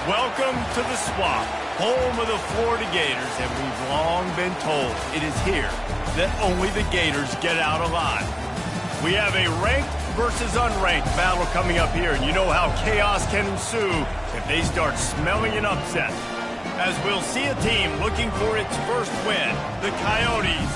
Welcome to the Swamp, home of the Florida Gators, and we've long been told it is here that only the Gators get out alive. We have a ranked versus unranked battle coming up here, and you know how chaos can ensue if they start smelling an upset. As we'll see a team looking for its first win, the Coyotes,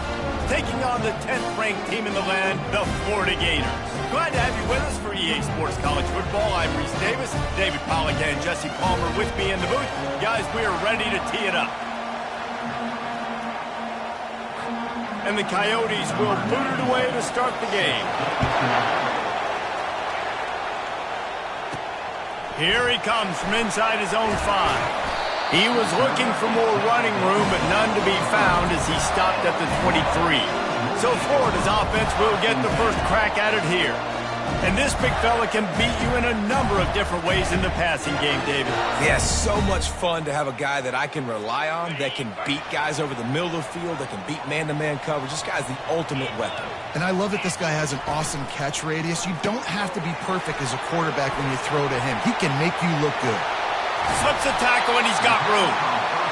taking on the 10th-ranked team in the land, the Florida Gators. Glad to have you with us for EA Sports College Football. I'm Reese Davis, David Pollack and Jesse Palmer with me in the booth. Guys, we are ready to tee it up. And the Coyotes will boot it away to start the game. Here he comes from inside his own 5. He was looking for more running room, but none to be found as he stopped at the 23. So Florida's offense will get the first crack at it here. And this big fella can beat you in a number of different ways in the passing game, David. Yeah, so much fun to have a guy that I can rely on, that can beat guys over the middle of the field, that can beat man-to-man coverage. This guy's the ultimate weapon. And I love that this guy has an awesome catch radius. You don't have to be perfect as a quarterback when you throw to him. He can make you look good. Slips a tackle and he's got room.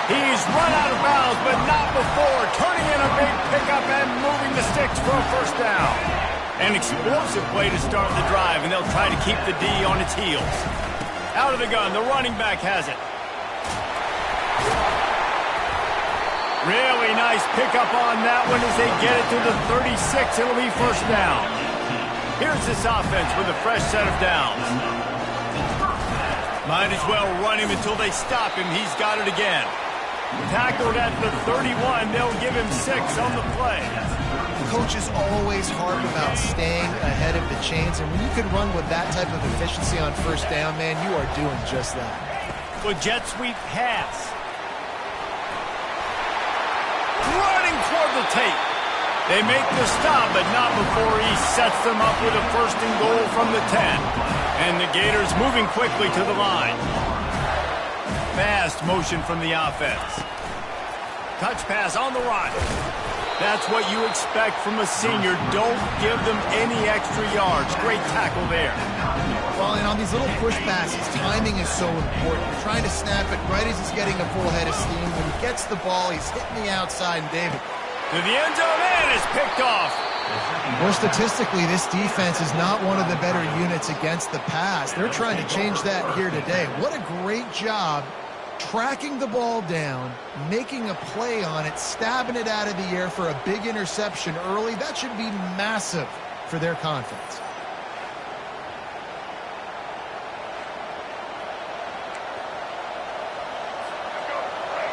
He's run out of bounds, but not before turning in a big pickup and moving the sticks for a first down. An explosive play to start the drive, and they'll try to keep the D on its heels. Out of the gun, the running back has it. Really nice pickup on that one as they get it to the 36. It'll be first down. Here's this offense with a fresh set of downs. Might as well run him until they stop him. He's got it again. Tackled at the 31. They'll give him 6 on the play. Coaches always harp about staying ahead of the chains, and when you can run with that type of efficiency on first down, man, you are doing just that. With jet sweep pass. Running toward the tape. They make the stop, but not before he sets them up with a first and goal from the 10. And the Gators moving quickly to the line. Fast motion from the offense. Touch pass on the run. That's what you expect from a senior. Don't give them any extra yards. Great tackle there. Well, and on these little push passes, timing is so important. You're trying to snap it right as he's getting a full head of steam. When he gets the ball, he's hitting the outside, and David. To the end zone, and it's picked off. More statistically, this defense is not one of the better units against the pass. They're trying to change that here today. What a great job tracking the ball down, making a play on it, stabbing it out of the air for a big interception early. That should be massive for their confidence.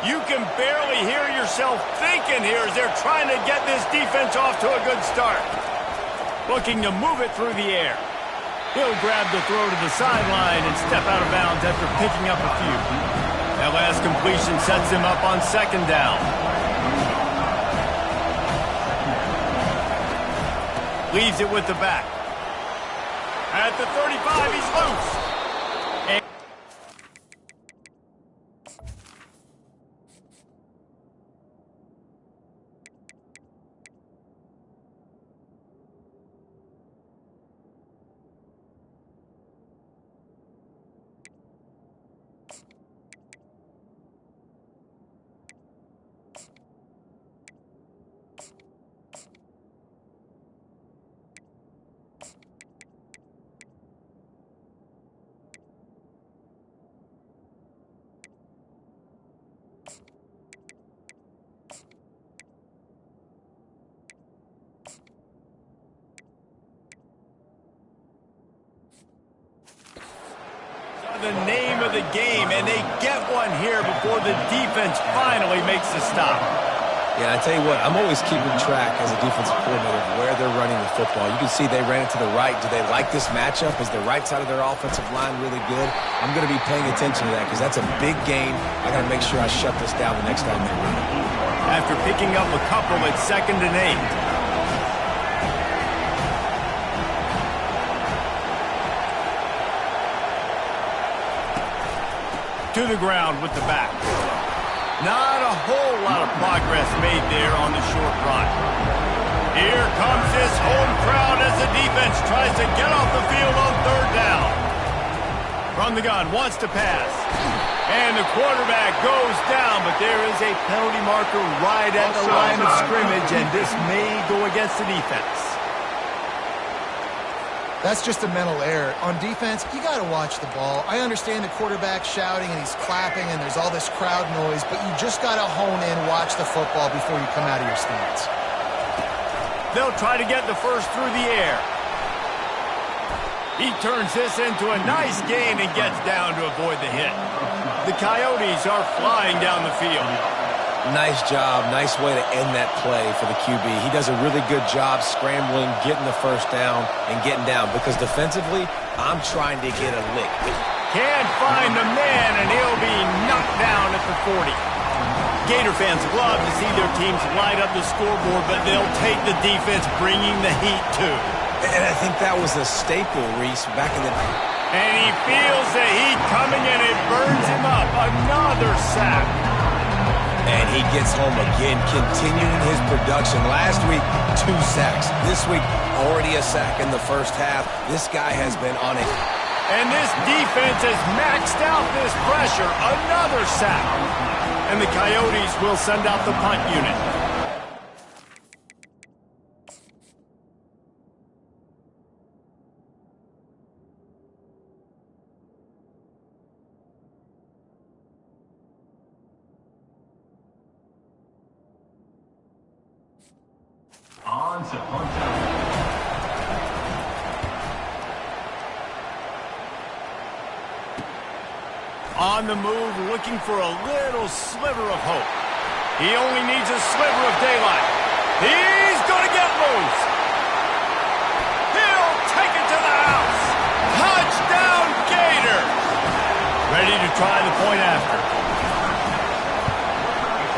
You can barely hear yourself thinking here as they're trying to get this defense off to a good start. Looking to move it through the air. He'll grab the throw to the sideline and step out of bounds after picking up a few. That last completion sets him up on second down. Leaves it with the back. At the 35, he's loose. The name of the game, and they get one here before the defense finally makes the stop. Yeah, I tell you what, I'm always keeping track as a defensive coordinator of where they're running the football. You can see they ran it to the right. Do they like this matchup? Is the right side of their offensive line really good? I'm going to be paying attention to that because that's a big gain. I got to make sure I shut this down the next time they run it. After picking up a couple at 2nd and 8. To the ground with the back. Not a whole lot of progress made there on the short run. Here comes this home crowd as the defense tries to get off the field on 3rd down. From the gun, wants to pass. And the quarterback goes down, but there is a penalty marker right at the line of scrimmage, and this may go against the defense. That's just a mental error. On defense, you got to watch the ball. I understand the quarterback shouting and he's clapping and there's all this crowd noise, but you just got to hone in, watch the football before you come out of your stance. They'll try to get the first through the air. He turns this into a nice gain and gets down to avoid the hit. The Coyotes are flying down the field. Nice job. Nice way to end that play for the QB. He does a really good job scrambling, getting the first down, and getting down. Because defensively, I'm trying to get a lick. Can't find the man, and he'll be knocked down at the 40. Gator fans love to see their teams light up the scoreboard, but they'll take the defense bringing the heat, too. And I think that was a staple, Reese, back in the day. And he feels the heat coming, and it burns him up. Another sack. And he gets home again, continuing his production. Last week, 2 sacks. This week, already a sack in the first half. This guy has been on it. And this defense has maxed out this pressure. Another sack. And the Coyotes will send out the punt unit. On to punt down. On the move, looking for a little sliver of hope. He only needs a sliver of daylight. He's going to get loose. He'll take it to the house. Touchdown, Gators. Ready to try the point after.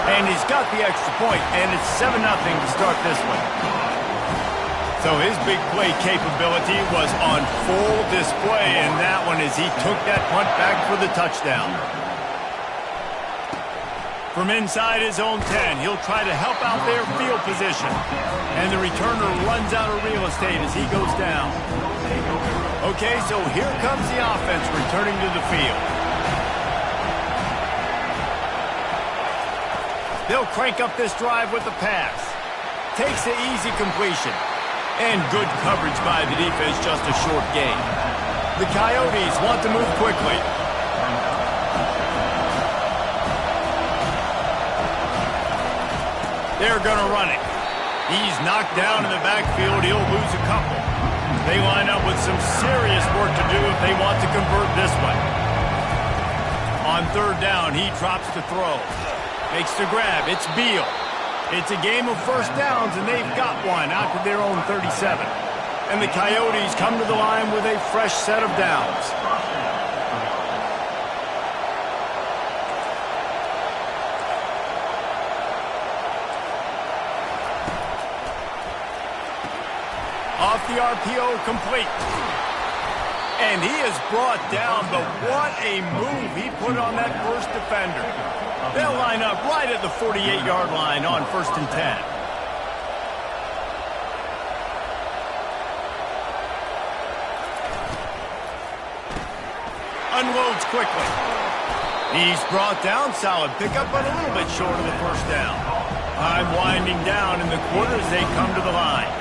And he's got the extra point, and it's 7-0 to start this one. So his big play capability was on full display in that one as he took that punt back for the touchdown. From inside his own 10, he'll try to help out their field position. And the returner runs out of real estate as he goes down. Okay, so here comes the offense returning to the field. They'll crank up this drive with the pass. Takes the easy completion. And good coverage by the defense, just a short gain. The Coyotes want to move quickly. They're going to run it. He's knocked down in the backfield. He'll lose a couple. They line up with some serious work to do if they want to convert this one. On third down, he drops to throw. Makes the grab. It's Beal. It's a game of first downs, and they've got one out to their own 37. And the Coyotes come to the line with a fresh set of downs. Off the RPO, complete. And he is brought down, but what a move he put on that first defender. They'll line up right at the 48-yard line on 1st and 10. Unloads quickly. He's brought down, solid pickup, but a little bit short of the first down. Time winding down in the quarter as they come to the line.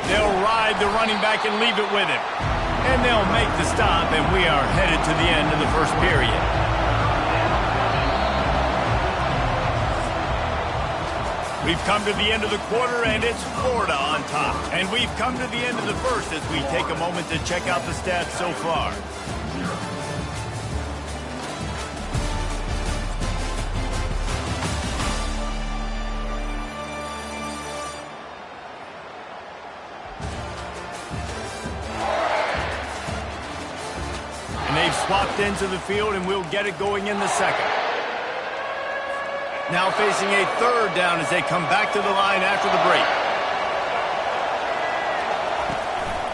They'll ride the running back and leave it with him. And they'll make the stop, and we are headed to the end of the first period. We've come to the end of the quarter, and it's Florida on top. And we've come to the end of the first as we take a moment to check out the stats so far. Swapped into the field, and we'll get it going in the second. Now facing a third down as they come back to the line after the break.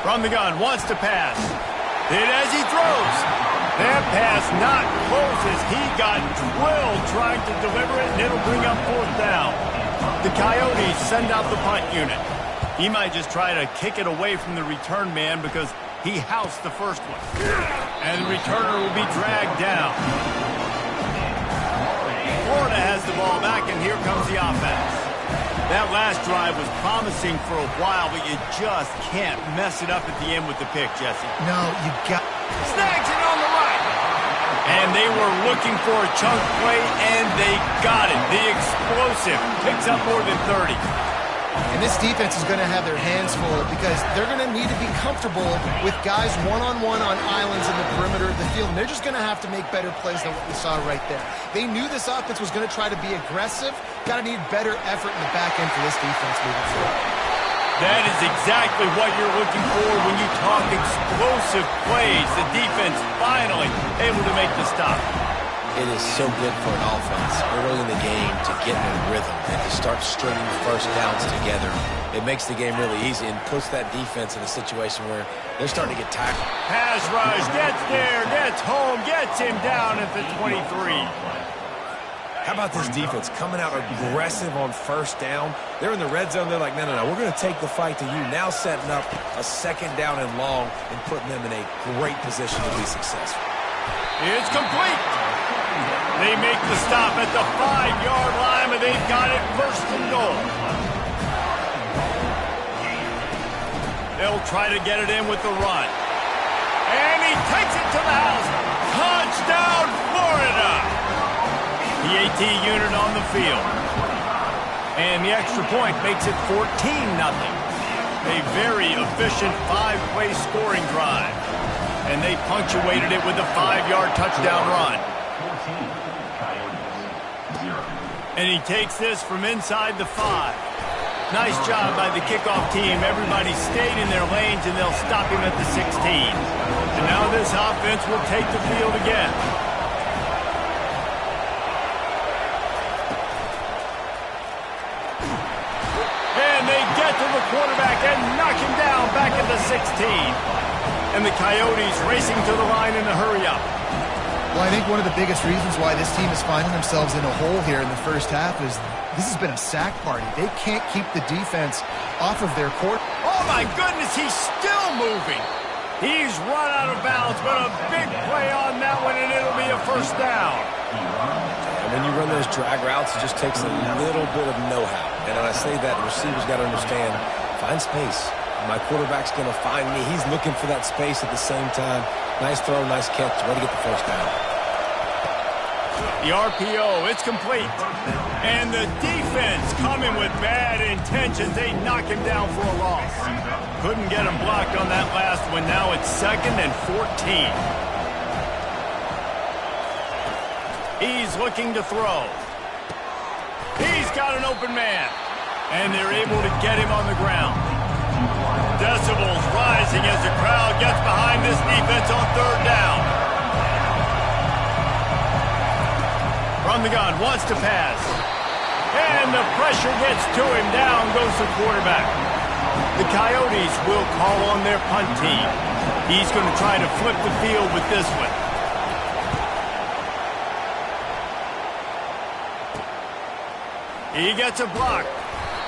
From the gun, wants to pass. Hit as he throws. That pass not close as he got drilled trying to deliver it, and it'll bring up fourth down. The Coyotes send out the punt unit. He might just try to kick it away from the return man because He housed the first one. And the returner will be dragged down. Florida has the ball back, and here comes the offense. That last drive was promising for a while, but you just can't mess it up at the end with the pick, Jesse. No, you got... Snags it on the right. And they were looking for a chunk play, and they got it. The explosive picks up more than 30. And this defense is going to have their hands full because they're going to need to be comfortable with guys one-on-one on islands in the perimeter of the field. And they're just going to have to make better plays than what we saw right there. They knew this offense was going to try to be aggressive. Got to need better effort in the back end for this defense moving forward. That is exactly what you're looking for when you talk explosive plays. The defense finally able to make the stop. It is so good for an offense early in the game to get in a rhythm and to start stringing first downs together. It makes the game really easy and puts that defense in a situation where they're starting to get tackled. Pass rush, gets there, gets home, gets him down at the 23. How about this defense coming out aggressive on first down? They're in the red zone. They're like, no, we're going to take the fight to you. Now setting up a second down and long and putting them in a great position to be successful. It's complete. They make the stop at the 5-yard line, but they've got it first and goal. They'll try to get it in with the run. And he takes it to the house. Touchdown, Florida! The AT unit on the field. And the extra point makes it 14-0. A very efficient 5-play scoring drive. And they punctuated it with a 5-yard touchdown run. And he takes this from inside the 5. Nice job by the kickoff team. Everybody stayed in their lanes, and they'll stop him at the 16. And now this offense will take the field again. And they get to the quarterback and knock him down back at the 16. And the Coyotes racing to the line in a hurry-up. Well, I think one of the biggest reasons why this team is finding themselves in a hole here in the first half is this has been a sack party. They can't keep the defense off of their court. Oh, my goodness, he's still moving. He's run out of bounds, but a big play on that one, and it'll be a first down. And when you run those drag routes, it just takes a little bit of know-how. And when I say that, the receivers got to understand, find space. My quarterback's going to find me. He's looking for that space at the same time. Nice throw, nice catch. Way to get the first down. The RPO, it's complete. And the defense coming with bad intentions. They knock him down for a loss. Couldn't get him blocked on that last one. Now it's 2nd and 14. He's looking to throw. He's got an open man. And they're able to get him on the ground. Decibels rising as the crowd gets behind this defense on 3rd down. From the gun, wants to pass. And the pressure gets to him. Down goes the quarterback. The Coyotes will call on their punt team. He's going to try to flip the field with this one. He gets a block.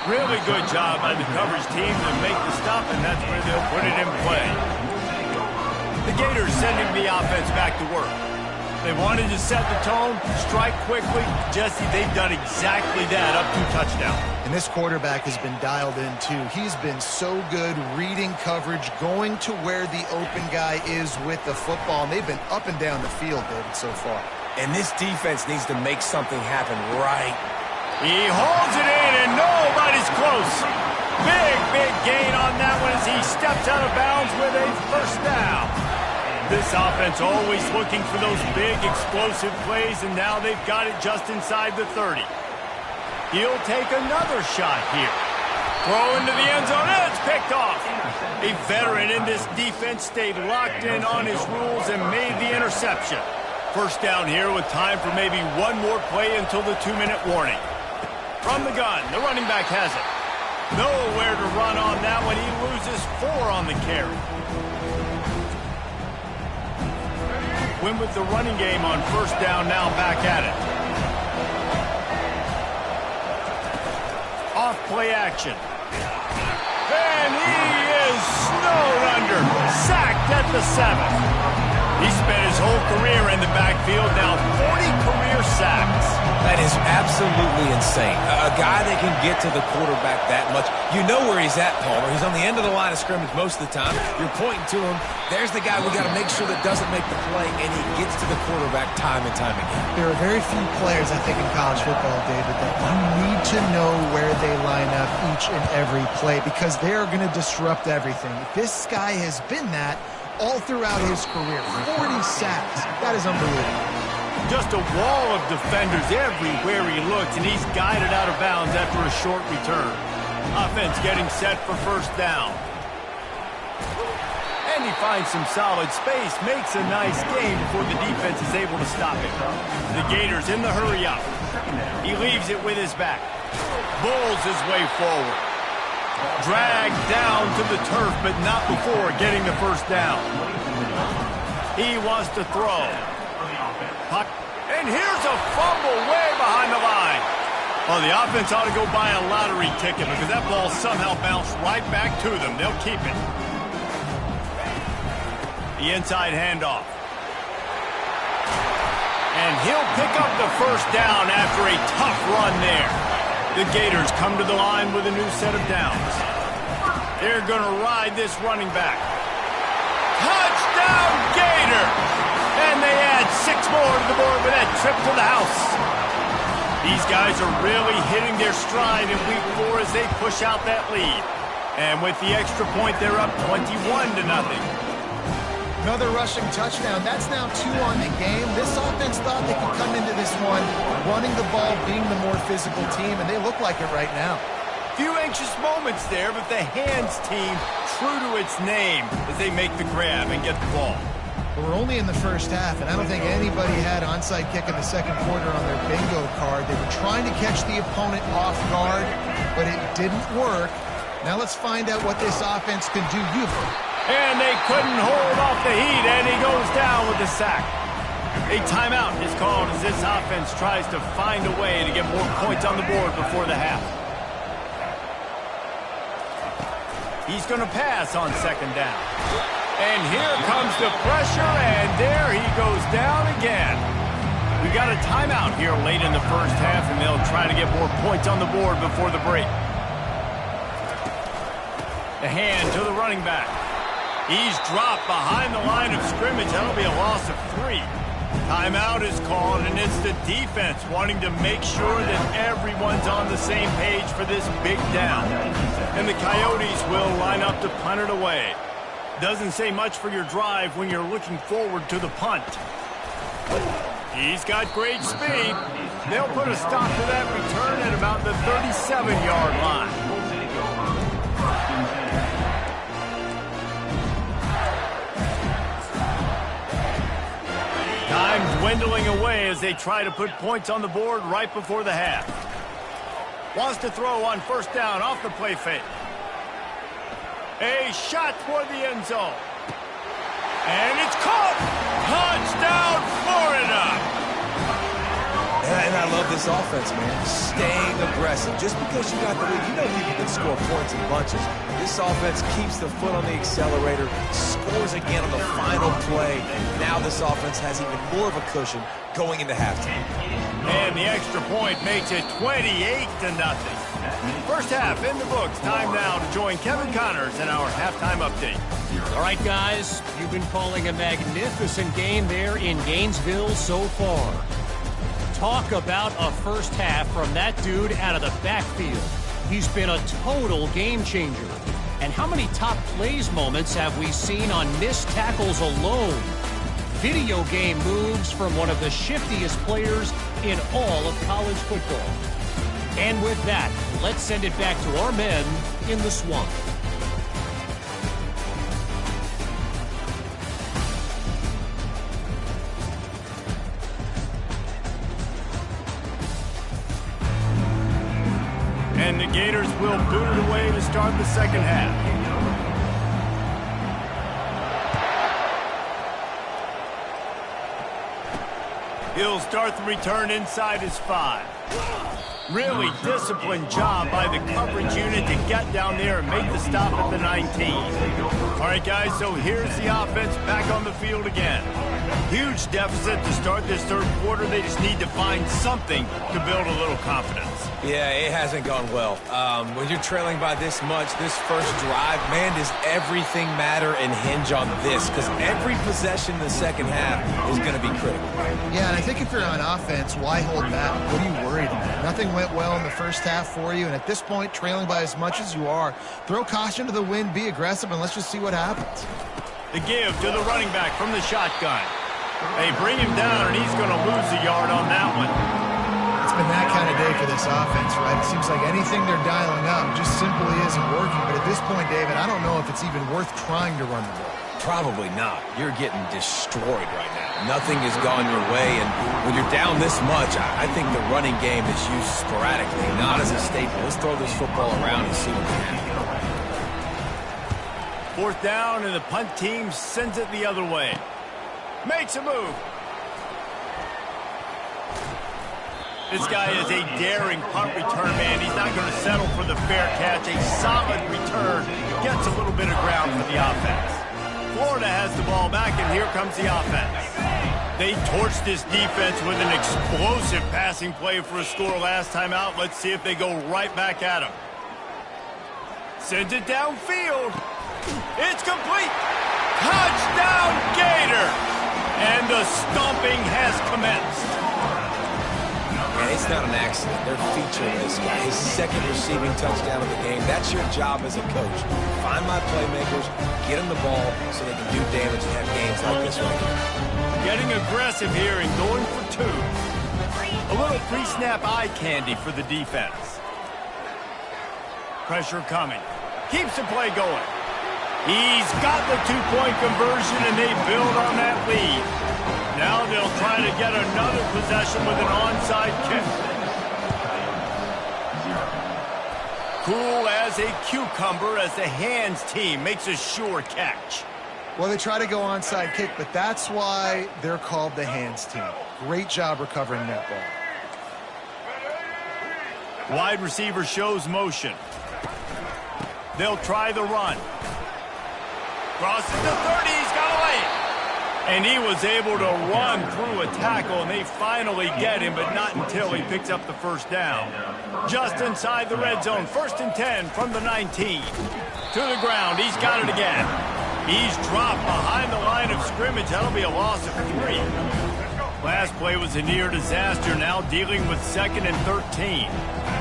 Really good job by the coverage team to make the stop, and that's where they'll put it in play. The Gators sending the offense back to work. They wanted to set the tone, strike quickly. Jesse, they've done exactly that up to touchdown. And this quarterback has been dialed in, too. He's been so good reading coverage, going to where the open guy is with the football. And they've been up and down the field, David, so far. And this defense needs to make something happen right. He holds it in, and nobody's close. Big gain on that one as he steps out of bounds with a first down. This offense always looking for those big, explosive plays, and now they've got it just inside the 30. He'll take another shot here. Throw into the end zone, and it's picked off. A veteran in this defense stayed locked in on his rules and made the interception. First down here with time for maybe one more play until the 2-minute warning. From the gun, the running back has it. Nowhere to run on that one. He loses 4 on the carry. Win with the running game on first down, now back at it. Off play action. And he is is snowed under. Sacked at the 7. He spent his whole career in the backfield, now 40 career sacks. That is absolutely insane. A guy that can get to the quarterback that much. You know where he's at, Palmer. He's on the end of the line of scrimmage most of the time. You're pointing to him. There's the guy we got to make sure that doesn't make the play, and he gets to the quarterback time and time again. There are very few players, I think, in college football, David, that you need to know where they line up each and every play because they are going to disrupt everything. This guy has been that all throughout his career. 40 sacks. That is unbelievable. Just a wall of defenders everywhere he looks, and he's guided out of bounds after a short return. Offense getting set for first down. And he finds some solid space, makes a nice game before the defense is able to stop it. The Gators in the hurry up. He leaves it with his back. Bulls his way forward. Dragged down to the turf, but not before getting the first down. He wants to throw. And here's a fumble way behind the line. Well, the offense ought to go buy a lottery ticket because that ball somehow bounced right back to them. They'll keep it. The inside handoff. And he'll pick up the first down after a tough run there. The Gators come to the line with a new set of downs. They're going to ride this running back. Touchdown, Gators! And they add 6 more to the board with that trip to the house. These guys are really hitting their stride in week 4 as they push out that lead. And with the extra point, they're up 21-0. Another rushing touchdown. That's now 2 on the game. This offense thought they could come into this one running the ball, being the more physical team, and they look like it right now. Few anxious moments there, but the hands team true to its name as they make the grab and get the ball. We're only in the first half, and I don't think anybody had onside kick in the second quarter on their bingo card. They were trying to catch the opponent off guard, but it didn't work. Now let's find out what this offense can do. And they couldn't hold off the heat, and he goes down with the sack. A timeout is called as this offense tries to find a way to get more points on the board before the half. He's going to pass on second down. And here comes the pressure, and there he goes down again. We got a timeout here late in the first half, and they'll try to get more points on the board before the break. The hand to the running back. He's dropped behind the line of scrimmage. That'll be a loss of 3. Timeout is called, and it's the defense wanting to make sure that everyone's on the same page for this big down. And the Coyotes will line up to punt it away. Doesn't say much for your drive when you're looking forward to the punt. He's got great speed. They'll put a stop to that return at about the 37-yard line. Time dwindling away as they try to put points on the board right before the half. Wants to throw on first down off the play fake. A shot toward the end zone. And it's caught! Touchdown, Florida! And I love this offense, man. Staying aggressive. Just because you got the lead, you know people can score points in bunches. This offense keeps the foot on the accelerator, scores again on the final play. Now this offense has even more of a cushion going into halftime. And the extra point makes it 28-0. First half in the books. Time now to join Kevin Connors in our halftime update. All right, guys, you've been calling a magnificent game there in Gainesville so far. Talk about a first half from that dude out of the backfield. He's been a total game changer. And how many top plays moments have we seen on missed tackles alone? Video game moves from one of the shiftiest players in all of college football. And with that, let's send it back to our men in the swamp. And the Gators will boot it away to start the second half. He'll start the return inside his 5. Really disciplined job by the coverage unit to get down there and make the stop at the 19. All right, guys, so here's the offense back on the field again. Huge deficit to start this third quarter. They just need to find something to build a little confidence. Yeah, it hasn't gone well. When you're trailing by this much, this first drive, man, does everything matter and hinge on this? Because every possession in the second half is going to be critical. Yeah, and I think if you're on offense, why hold back? What are you worried about? Nothing went well in the first half for you, and at this point, trailing by as much as you are, throw caution to the wind, be aggressive, and let's just see what happens. The give to the running back from the shotgun. They bring him down, and he's going to lose a yard on that one. It's been that kind of day for this offense, right? It seems like anything they're dialing up just simply isn't working. But at this point, David, I don't know if it's even worth trying to run the ball. Probably not. You're getting destroyed right now. Nothing has gone your way, and when you're down this much, I think the running game is used sporadically, not as a staple. Let's throw this football around and see what can happen. Fourth down, and the punt team sends it the other way. Makes a move. This guy is a daring punt return man. He's not going to settle for the fair catch. A solid return. Gets a little bit of ground for the offense. Florida has the ball back, and here comes the offense. They torched this defense with an explosive passing play for a score last time out. Let's see if they go right back at him. Sends it downfield. It's complete. Touchdown, Gator. And the stomping has commenced. And it's not an accident. They're featuring this guy. His second receiving touchdown of the game. That's your job as a coach. Find my playmakers, get them the ball so they can do damage and have games like this right here. Getting aggressive here and going for two. A little pre-snap eye candy for the defense. Pressure coming. Keeps the play going. He's got the two-point conversion, and they build on that lead. Now they'll try to get another possession with an onside kick. Cool as a cucumber as the hands team makes a sure catch. Well, they try to go onside kick, but that's why they're called the hands team. Great job recovering that ball. Wide receiver shows motion. They'll try the run. Crosses the 30, he's got a lane. And he was able to run through a tackle, and they finally get him, but not until he picks up the first down. Just inside the red zone, 1st and 10 from the 19. To the ground, he's got it again. He's dropped behind the line of scrimmage. That'll be a loss of 3. Last play was a near disaster, now dealing with 2nd and 13.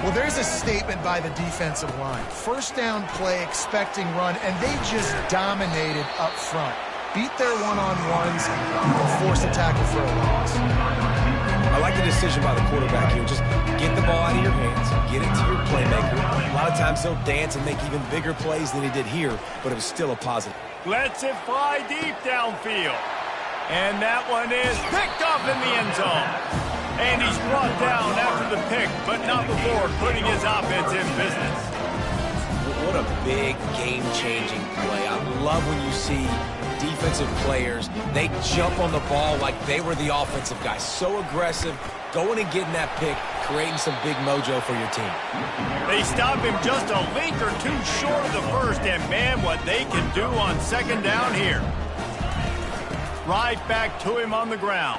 Well, there's a statement by the defensive line. First down play, expecting run, and they just dominated up front. Beat their one-on-ones and force a tackle for a loss. I like the decision by the quarterback here. Just get the ball out of your hands, get it to your playmaker. A lot of times they'll dance and make even bigger plays than he did here, but it was still a positive. Lets it fly deep downfield. And that one is picked off in the end zone. And he's brought down after the pick, but not before putting his offense in business. What a big game-changing play. I love when you see defensive players, they jump on the ball like they were the offensive guy. So aggressive, going and getting that pick, creating some big mojo for your team. They stop him just a link or two short of the first, and man, what they can do on 2nd down here. Right back to him on the ground.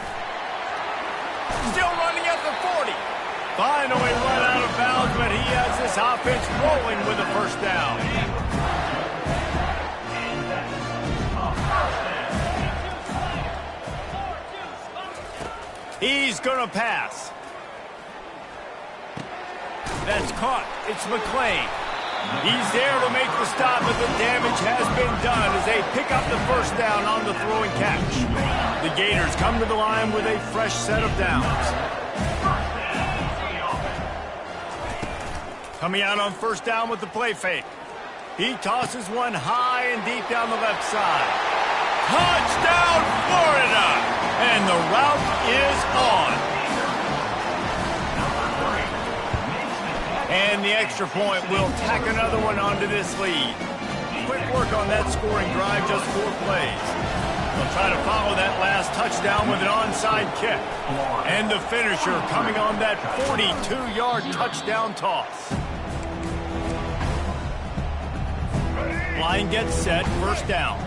Still running at the 40. Finally run out of bounds, but he has this offense rolling with a first down. He's going to pass. That's caught. It's McClain. He's there to make the stop, but the damage has been done as they pick up the first down on the throwing catch. The Gators come to the line with a fresh set of downs. Coming out on 1st down with the play fake. He tosses one high and deep down the left side. Touchdown, Florida! And the route is on. And the extra point will tack another one onto this lead. Quick work on that scoring drive, just 4 plays. The They'll try to follow that last touchdown with an onside kick. And the finisher coming on that 42-yard touchdown toss. Line gets set, first down.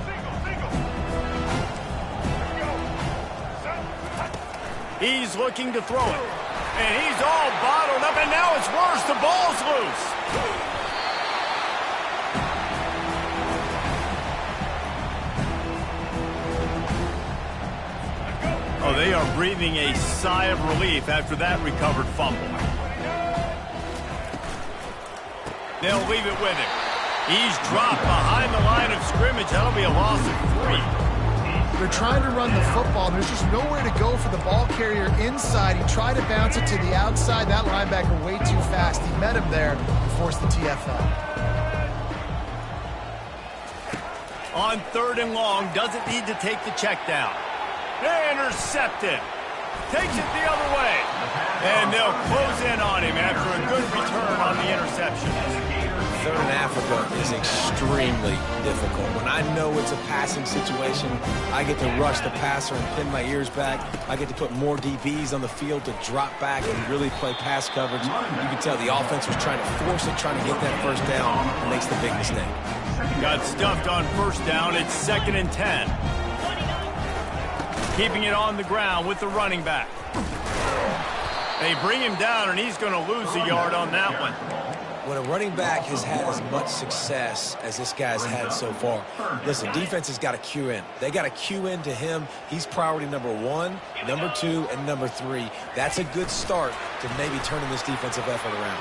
He's looking to throw it. And he's all bottled up, and now it's worse. The ball's loose. Oh, they are breathing a sigh of relief after that recovered fumble. They'll leave it with him. He's dropped behind the line of scrimmage. That'll be a loss of 3. They're trying to run the football. There's just nowhere to go for the ball carrier inside. He tried to bounce it to the outside. That linebacker way too fast. He met him there and forced the TFL. On 3rd and long, doesn't need to take the check down. Intercepted. Takes it the other way. And they'll close in on him after a good return on the interception. 3rd and Africa is extremely difficult. When I know it's a passing situation, I get to rush the passer and pin my ears back. I get to put more DBs on the field to drop back and really play pass coverage. You can tell the offense was trying to force it, trying to get that first down, and makes the big mistake. Got stuffed on first down. It's 2nd and 10. Keeping it on the ground with the running back. They bring him down, and he's going to lose a yard on that one. When a running back has had as much success as this guy's had so far, listen, defense has got to cue in. They got to cue in to him. He's priority number 1, number 2, and number 3. That's a good start to maybe turning this defensive effort around.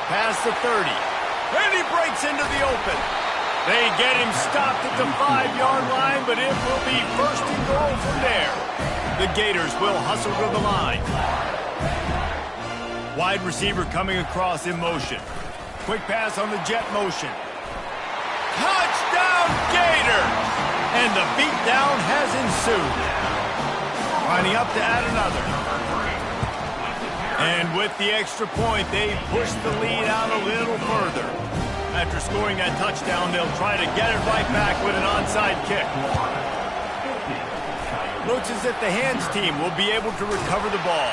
Past the 30. And he breaks into the open. They get him stopped at the 5-yard line, but it will be 1st and goal from there. The Gators will hustle to the line. Wide receiver coming across in motion. Quick pass on the jet motion. Touchdown, Gators! And the beatdown has ensued. Lining up to add another. And with the extra point, they push the lead out a little further. After scoring that touchdown, they'll try to get it right back with an onside kick. Looks as if the hands team will be able to recover the ball.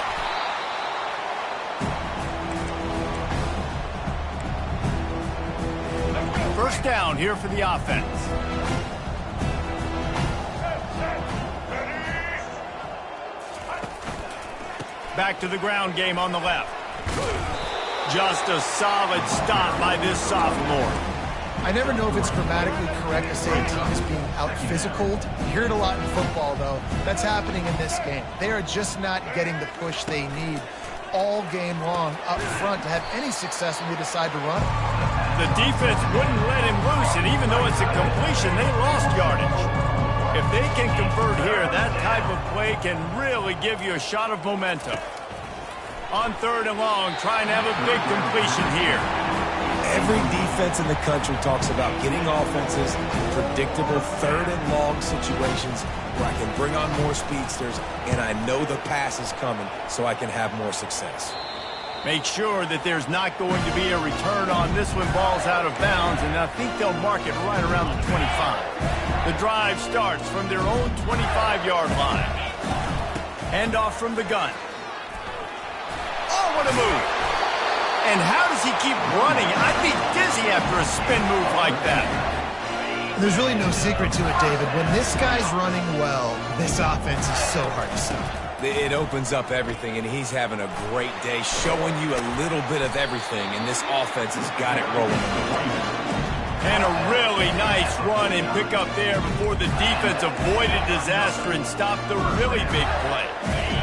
First down here for the offense. Back to the ground game on the left. Just a solid stop by this sophomore. I never know if it's grammatically correct to say a team is being out-physicaled. You hear it a lot in football, though. That's happening in this game. They are just not getting the push they need all game long up front to have any success when they decide to run. The defense wouldn't let him loose, and even though it's a completion, they lost yardage. If they can convert here, that type of play can really give you a shot of momentum. On 3rd and long, trying to have a big completion here. Every defense in the country talks about getting offenses in predictable 3rd and long situations where I can bring on more speedsters and I know the pass is coming so I can have more success. Make sure that there's not going to be a return on this when ball's out of bounds, and I think they'll mark it right around the 25. The drive starts from their own 25-yard line. Handoff from the gun. Oh, what a move. And how does he keep running? I'd be dizzy after a spin move like that. There's really no secret to it, David. When this guy's running well, this offense is so hard to stop. It opens up everything, and he's having a great day, showing you a little bit of everything, and this offense has got it rolling. And a really nice run and pick up there before the defense avoided disaster and stopped the really big play.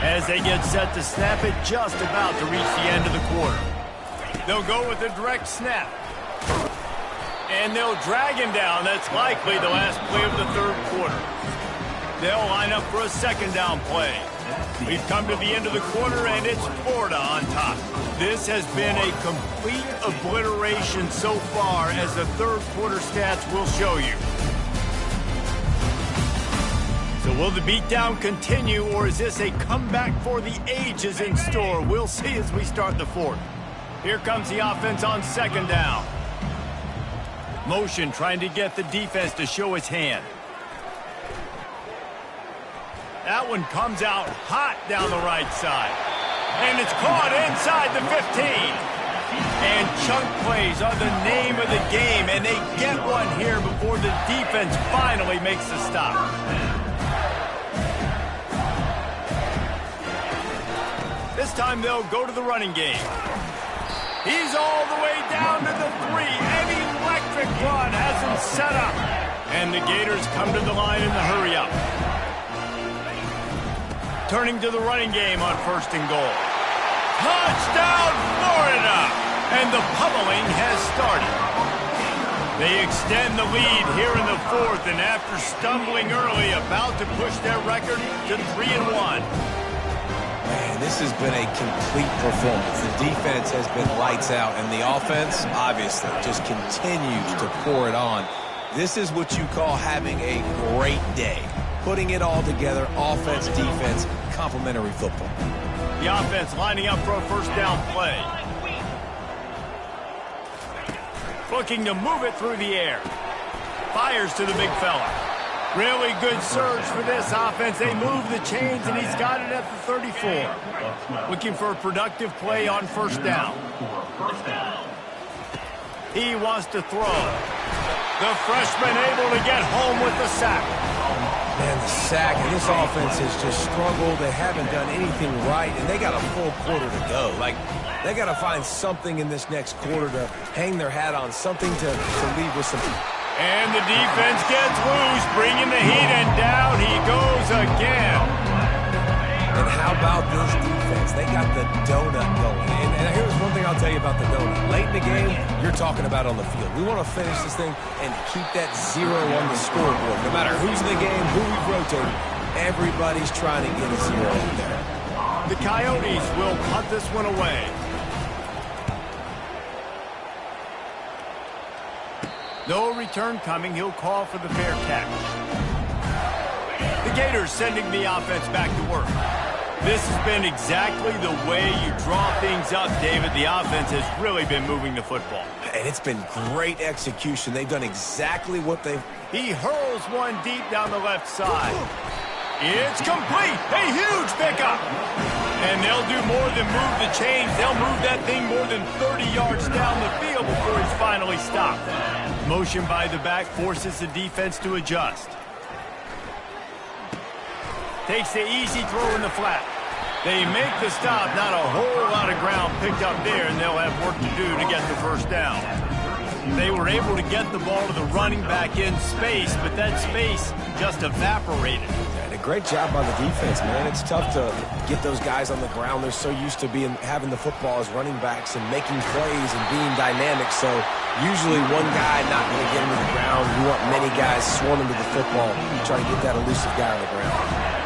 As they get set to snap it, just about to reach the end of the quarter. They'll go with a direct snap. And they'll drag him down. That's likely the last play of the 3rd quarter. They'll line up for a 2nd down play. We've come to the end of the quarter, and it's Florida on top. This has been a complete obliteration so far, as the 3rd quarter stats will show you. So will the beatdown continue, or is this a comeback for the ages in store? We'll see as we start the 4th. Here comes the offense on 2nd down. Motion trying to get the defense to show its hand. That one comes out hot down the right side. And it's caught inside the 15. And chunk plays are the name of the game, and they get one here before the defense finally makes the stop. This time they'll go to the running game. He's all the way down to the 3. An electric run has him set up. And the Gators come to the line in the hurry-up. Turning to the running game on 1st and goal. Touchdown, Florida! And the pummeling has started. They extend the lead here in the 4th, and after stumbling early, about to push their record to 3-1. Man, this has been a complete performance. The defense has been lights out, and the offense, obviously, just continues to pour it on. This is what you call having a great day. Putting it all together, offense, defense, complementary football. The offense lining up for a 1st down play. Looking to move it through the air. Fires to the big fella. Really good surge for this offense. They move the chains, and he's got it at the 34. Looking for a productive play on 1st down. He wants to throw. The freshman able to get home with the sack. Man, the sack, and this offense has just struggled. They haven't done anything right, and they got a full quarter to go. Like, they got to find something in this next quarter to hang their hat on, something to leave with some... And the defense gets loose, bringing the heat, and down he goes again. And how about this defense? They got the donut going. And here's one thing I'll tell you about the donut. Late in the game, you're talking about on the field. We want to finish this thing and keep that 0 on the scoreboard. No matter who's in the game, who we've rotated, everybody's trying to get a 0 in there. The Coyotes will punt this one away. No return coming. He'll call for the fair catch. The Gators sending the offense back to work. This has been exactly the way you draw things up, David. The offense has really been moving the football. And it's been great execution. They've done exactly what they've... He hurls one deep down the left side. It's complete. A huge pickup. And they'll do more than move the chains. They'll move that thing more than 30 yards down the field before he's finally stopped. Motion by the back forces the defense to adjust. Takes the easy throw in the flat. They make the stop. Not a whole lot of ground picked up there, and they'll have work to do to get the 1st down. They were able to get the ball to the running back in space, but that space just evaporated. And a great job by the defense, man. It's tough to get those guys on the ground. They're so used to having the football as running backs and making plays and being dynamic. So usually one guy not going to get him to the ground. You want many guys swarming to the football, trying to get that elusive guy on the ground.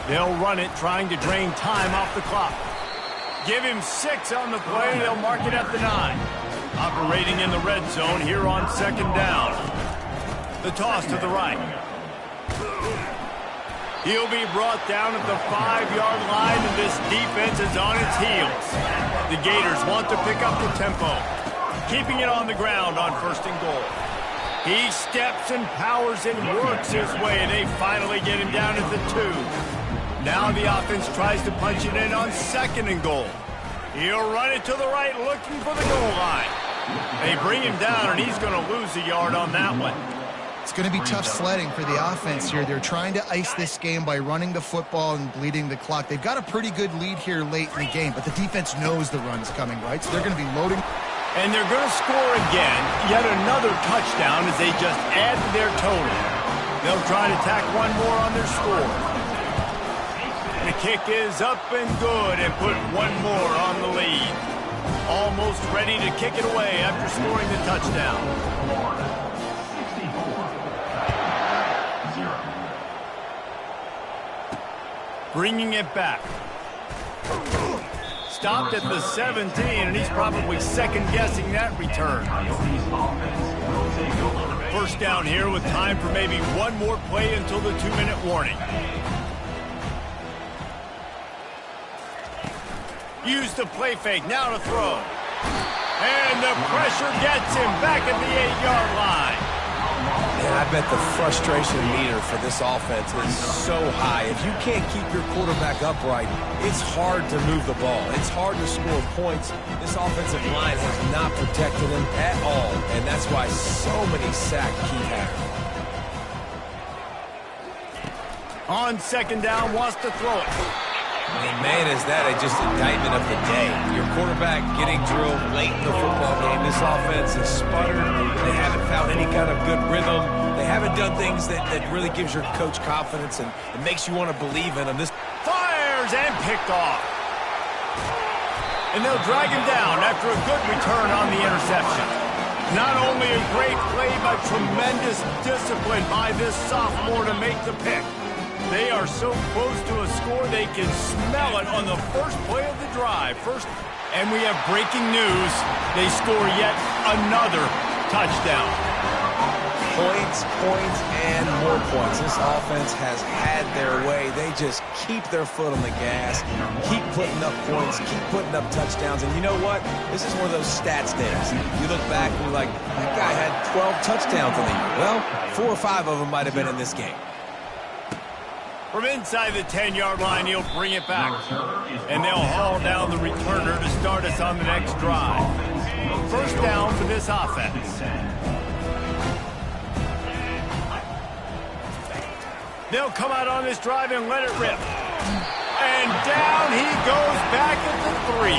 They'll run it, trying to drain time off the clock. Give him 6 on the play. They'll mark it at the 9. Operating in the red zone here on 2nd down. The toss to the right. He'll be brought down at the 5-yard line, and this defense is on its heels. The Gators want to pick up the tempo, keeping it on the ground on 1st and goal. He steps and powers and works his way. They finally get him down at the 2. Now the offense tries to punch it in on 2nd and goal. He'll run it to the right, looking for the goal line. They bring him down, and he's going to lose a yard on that one. It's going to be tough sledding for the offense here. They're trying to ice this game by running the football and bleeding the clock. They've got a pretty good lead here late in the game, but the defense knows the run's coming, right? So they're going to be loading. And they're going to score again, yet another touchdown as they just add to their total. They'll try to tack one more on their score. The kick is up and good and put one more on the lead. Almost ready to kick it away after scoring the touchdown. Bringing it back. Stopped at the 17, and he's probably second-guessing that return. 1st down here with time for maybe one more play until the 2-minute warning. Use the play fake, now to throw. And the pressure gets him back at the 8-yard line. And I bet the frustration meter for this offense is so high. If you can't keep your quarterback upright, it's hard to move the ball. It's hard to score points. This offensive line has not protected him at all, and that's why so many sacks keep happening. On second down, wants to throw it. And man, is that just indictment of the day. Your quarterback getting drilled late in the football game. This offense is sputtered. They haven't found any kind of good rhythm. They haven't done things that really gives your coach confidence and makes you want to believe in them. This Fires and picked off. And they'll drag him down after a good return on the interception. Not only a great play, but tremendous discipline by this sophomore to make the pick. They are so close to a score, they can smell it on the first play of the drive. And we have breaking news. They score yet another touchdown. Points, and more points. This offense has had their way. They just keep their foot on the gas, keep putting up points, keep putting up touchdowns. And you know what? This is one of those stats days. You look back and you're like, that guy had 12 touchdowns in the year. Well, 4 or 5 of them might have been in this game. From inside the 10-yard line, he'll bring it back. And they'll haul down the returner to start us on the next drive. First down for this offense. They'll come out on this drive and let it rip. And down he goes back at the 3.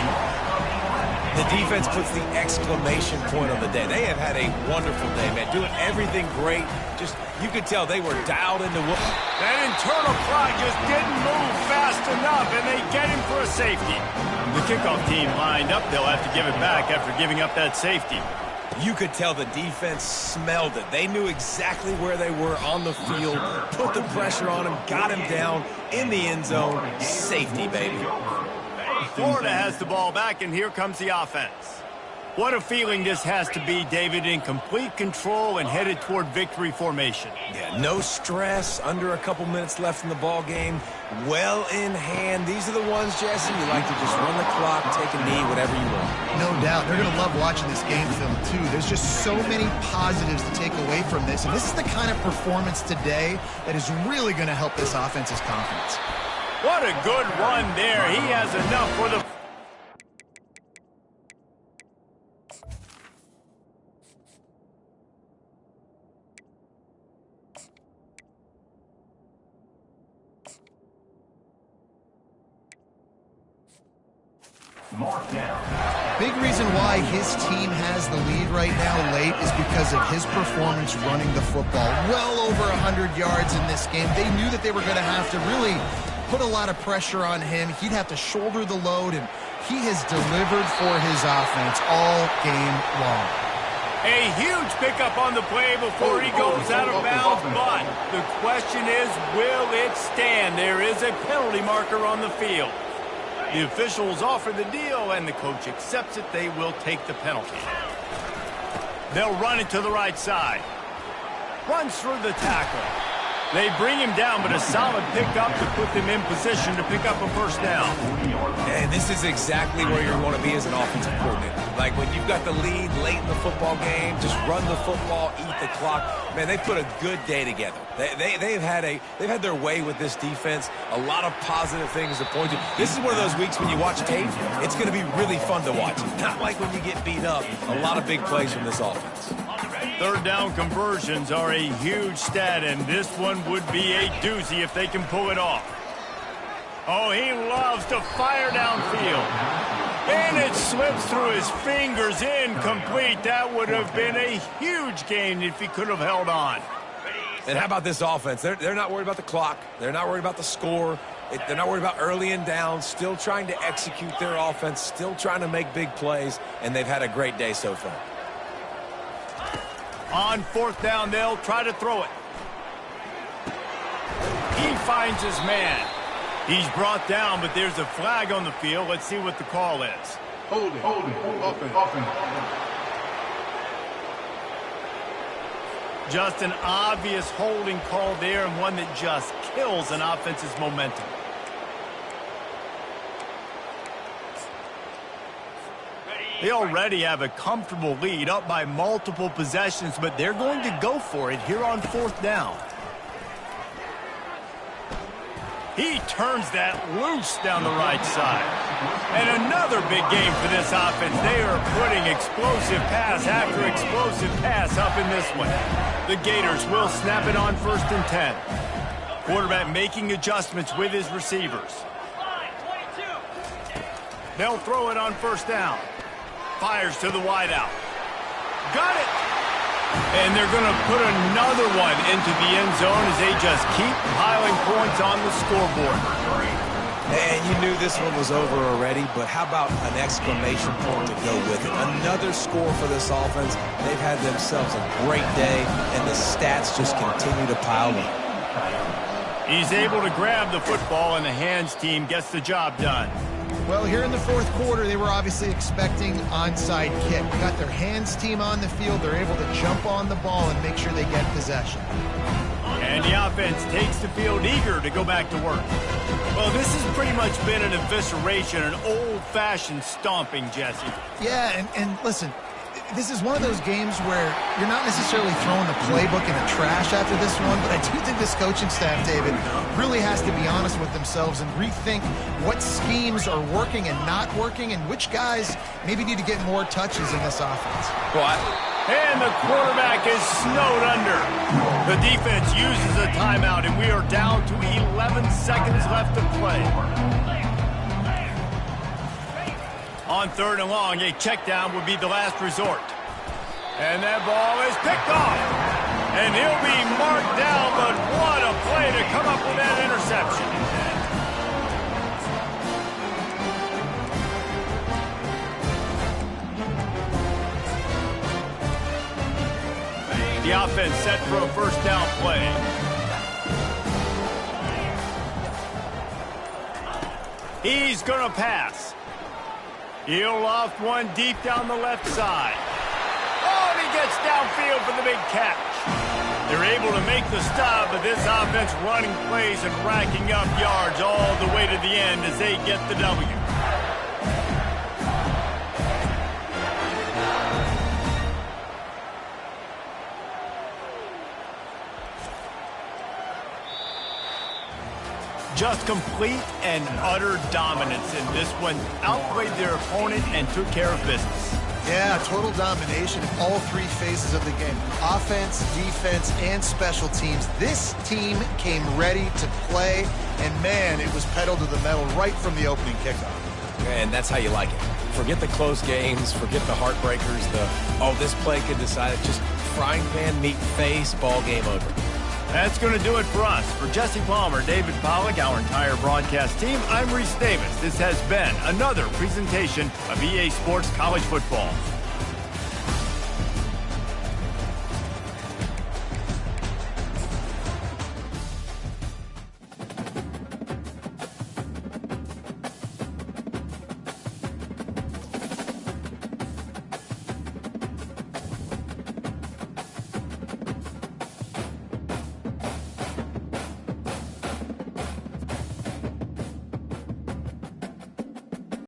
The defense puts the exclamation point on the day. They have had a wonderful day, man. Doing everything great. Just, you could tell they were dialed into what. That internal clock just didn't move fast enough, and they get him for a safety. The kickoff team lined up. They'll have to give it back after giving up that safety. You could tell the defense smelled it. They knew exactly where they were on the field, put the pressure on him, got him down in the end zone. Safety, baby. Florida has the ball back, and here comes the offense. What a feeling this has to be, David, in complete control and headed toward victory formation. Yeah, no stress, under a couple minutes left in the ball game, well in hand. These are the ones, Jesse, you like to just run the clock, take a knee, whatever you want. No doubt. They're going to love watching this game film, too. There's just so many positives to take away from this, and this is the kind of performance today that is really going to help this offense's confidence. What a good run there. He has enough for the... Mark down. Big reason why his team has the lead right now late is because of his performance running the football. Well over 100 yards in this game. They knew that they were going to have to really put a lot of pressure on him. He'd have to shoulder the load, and he has delivered for his offense all game long. A huge pickup on the play before he goes out of bounds, but the question is, will it stand? There is a penalty marker on the field. The officials offer the deal, and the coach accepts it. They will take the penalty. They'll run it to the right side. Runs through the tackle. They bring him down, but a solid pickup to put them in position to pick up a first down. And this is exactly where you want to be as an offensive coordinator. Like when you've got the lead late in the football game, just run the football, eat the clock. Man, they put a good day together. They've had their way with this defense. A lot of positive things to point to. This is one of those weeks when you watch tape, it's going to be really fun to watch. Not like when you get beat up. A lot of big plays from this offense. Third down conversions are a huge stat, and this one would be a doozy if they can pull it off. Oh, he loves to fire downfield. And it slips through his fingers, incomplete. That would have been a huge gain if he could have held on. And how about this offense? They're not worried about the clock. They're not worried about the score. They're not worried about early and down. Still trying to execute their offense. Still trying to make big plays. And they've had a great day so far. On fourth down, they'll try to throw it. He finds his man. He's brought down, but there's a flag on the field. Let's see what the call is. Holding. Offense. Just an obvious holding call there, and one that just kills an offense's momentum. They already have a comfortable lead, up by multiple possessions, but they're going to go for it here on 4th down. He turns that loose down the right side. And another big game for this offense. They are putting explosive pass after explosive pass up in this one. The Gators will snap it on 1st and 10. Quarterback making adjustments with his receivers. They'll throw it on 1st down. Fires to the wideout. Got it! And they're going to put another one into the end zone as they just keep piling points on the scoreboard. And you knew this one was over already, but how about an exclamation point to go with it? Another score for this offense. They've had themselves a great day, and the stats just continue to pile up. He's able to grab the football, and the hands team gets the job done. Well, here in the 4th quarter, they were obviously expecting onside kick. Got their hands team on the field. They're able to jump on the ball and make sure they get possession. And the offense takes the field eager to go back to work. Well, this has pretty much been an evisceration, an old-fashioned stomping, Jesse. Yeah, and listen, this is one of those games where you're not necessarily throwing the playbook in the trash after this one, but I do think this coaching staff, David, really has to be honest with themselves and rethink what schemes are working and not working and which guys maybe need to get more touches in this offense. And the quarterback is snowed under. The defense uses a timeout, and we are down to 11 seconds left to play. On 3rd and long, a check down would be the last resort. And that ball is picked off. And he'll be marked down, but what a play to come up with that interception. The offense set for a 1st down play. He's going to pass. He'll loft one deep down the left side. Oh, and he gets downfield for the big catch. They're able to make the stop, but this offense running plays and racking up yards all the way to the end as they get the W. Just complete and utter dominance in this one. Outplayed their opponent and took care of business. Yeah, total domination in all 3 phases of the game. Offense, defense, and special teams. This team came ready to play, and man, it was pedal to the metal right from the opening kickoff. And that's how you like it. Forget the close games, forget the heartbreakers, this play could decide it. Just frying pan, meat face, ball game over. That's going to do it for us. For Jesse Palmer, David Pollack, our entire broadcast team, I'm Reese Davis. This has been another presentation of EA Sports College Football.